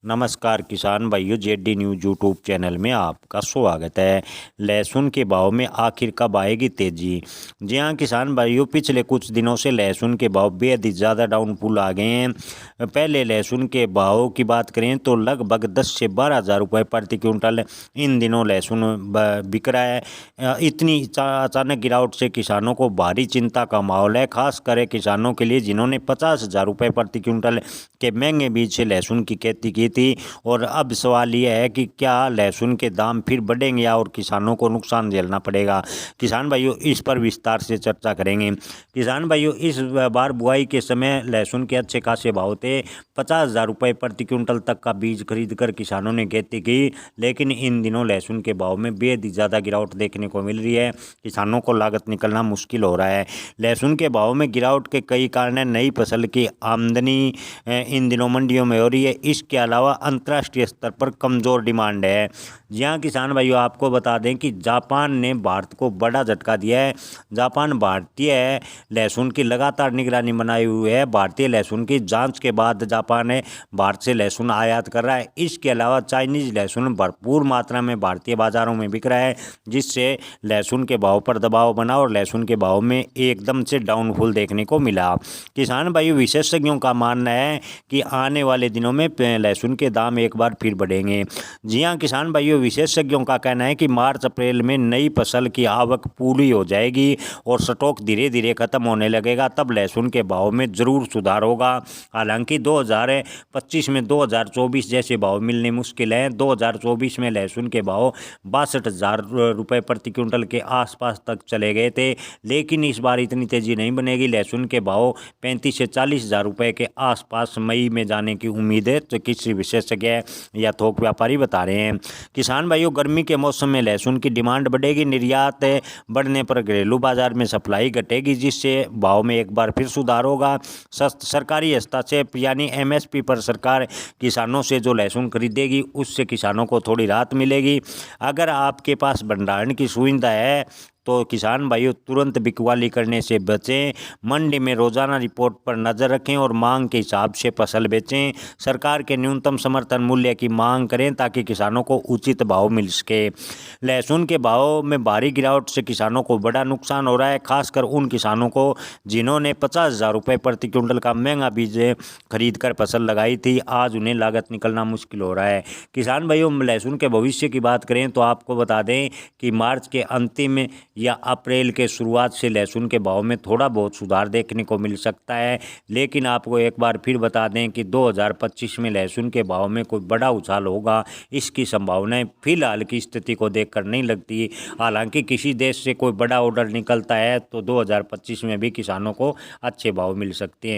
नमस्कार किसान भाइयों, जेडी न्यूज यूट्यूब चैनल में आपका स्वागत है। लहसुन के भाव में आखिर कब आएगी तेजी? जी हाँ किसान भाइयों, पिछले कुछ दिनों से लहसुन के भाव बेहद ही ज़्यादा डाउनफॉल आ गए हैं। पहले लहसुन के भाव की बात करें तो लगभग 10 से 12 हज़ार रुपये प्रति क्विंटल इन दिनों लहसुन बिक रहा है। इतनी अचानक गिरावट से किसानों को भारी चिंता का माहौल है, खास कर किसानों के लिए जिन्होंने 50,000 रुपये प्रति क्विंटल के महंगे बीज से लहसुन की खेती की थी। और अब सवाल यह है कि क्या लहसुन के दाम फिर बढ़ेंगे या और किसानों को नुकसान झेलना पड़ेगा। किसान भाइयों, इस पर विस्तार से चर्चा करेंगे। किसान भाइयों, इस बार बुआई के समय लहसुन के अच्छे खासे भाव थे। 50,000 रुपये प्रति क्विंटल तक का बीज खरीद कर किसानों ने खेती की, लेकिन इन दिनों लहसुन के भाव में बेहद ही ज़्यादा गिरावट देखने को मिल रही है। किसानों को लागत निकलना मुश्किल हो रहा है। लहसुन के भाव में गिरावट के कई कारण हैं। नई फसल की आमदनी इन दिनों मंडियों में हो रही है। इसके अलावा अंतर्राष्ट्रीय स्तर पर कमज़ोर डिमांड है। जी हाँ किसान भाइयों, आपको बता दें कि जापान ने भारत को बड़ा झटका दिया है। जापान भारतीय लहसुन की लगातार निगरानी बनाए हुए है। भारतीय लहसुन की जांच के बाद जापान भारत से लहसुन आयात कर रहा है। इसके अलावा चाइनीज लहसुन भरपूर मात्रा में भारतीय बाज़ारों में बिक रहा है, जिससे लहसुन के भाव पर दबाव बना और लहसुन के भाव में एकदम से डाउनफॉल देखने को मिला। किसान भाइयों, विशेषज्ञों का मानना है कि आने वाले दिनों में लहसुन के दाम एक बार फिर बढ़ेंगे। जी हाँ किसान भाइयों, विशेषज्ञों का कहना है कि मार्च अप्रैल में नई फसल की आवक पूरी हो जाएगी और स्टॉक धीरे धीरे खत्म होने लगेगा, तब लहसुन के भाव में ज़रूर सुधार होगा। हालांकि 2025 में 2024 जैसे भाव मिलने मुश्किल हैं। 2024 में लहसुन के भाव 62,000 रुपये प्रति क्विंटल के आसपास तक चले गए थे, लेकिन इस बार इतनी तेज़ी नहीं बनेगी। लहसुन के भाव 35 से 40,000 रुपये के आसपास मई में जाने की उम्मीद है, तो किसी विशेषज्ञ या थोक व्यापारी बता रहे हैं। किसान भाइयों, गर्मी के मौसम में लहसुन की डिमांड बढ़ेगी। निर्यात बढ़ने पर घरेलू बाजार में सप्लाई घटेगी, जिससे भाव में एक बार फिर सुधार होगा। सरकारी हस्तक्षेप यानी एमएसपी पर सरकार किसानों से जो लहसुन खरीदेगी उससे किसानों को थोड़ी राहत मिलेगी। अगर आपके पास भंडारण की सुविधा है तो किसान भाइयों तुरंत बिकवाली करने से बचें। मंडी में रोजाना रिपोर्ट पर नज़र रखें और मांग के हिसाब से फसल बेचें। सरकार के न्यूनतम समर्थन मूल्य की मांग करें ताकि किसानों को उचित भाव मिल सके। लहसुन के भाव में भारी गिरावट से किसानों को बड़ा नुकसान हो रहा है, खासकर उन किसानों को जिन्होंने 50,000 रुपये प्रति क्विंटल का महंगा बीज खरीद कर फसल लगाई थी। आज उन्हें लागत निकलना मुश्किल हो रहा है। किसान भाइयों, लहसुन के भविष्य की बात करें तो आपको बता दें कि मार्च के अंतिम या अप्रैल के शुरुआत से लहसुन के भाव में थोड़ा बहुत सुधार देखने को मिल सकता है, लेकिन आपको एक बार फिर बता दें कि 2025 में लहसुन के भाव में कोई बड़ा उछाल होगा, इसकी संभावनाएं फिलहाल की स्थिति को देखकर नहीं लगती। हालांकि किसी देश से कोई बड़ा ऑर्डर निकलता है तो 2025 में भी किसानों को अच्छे भाव मिल सकते हैं।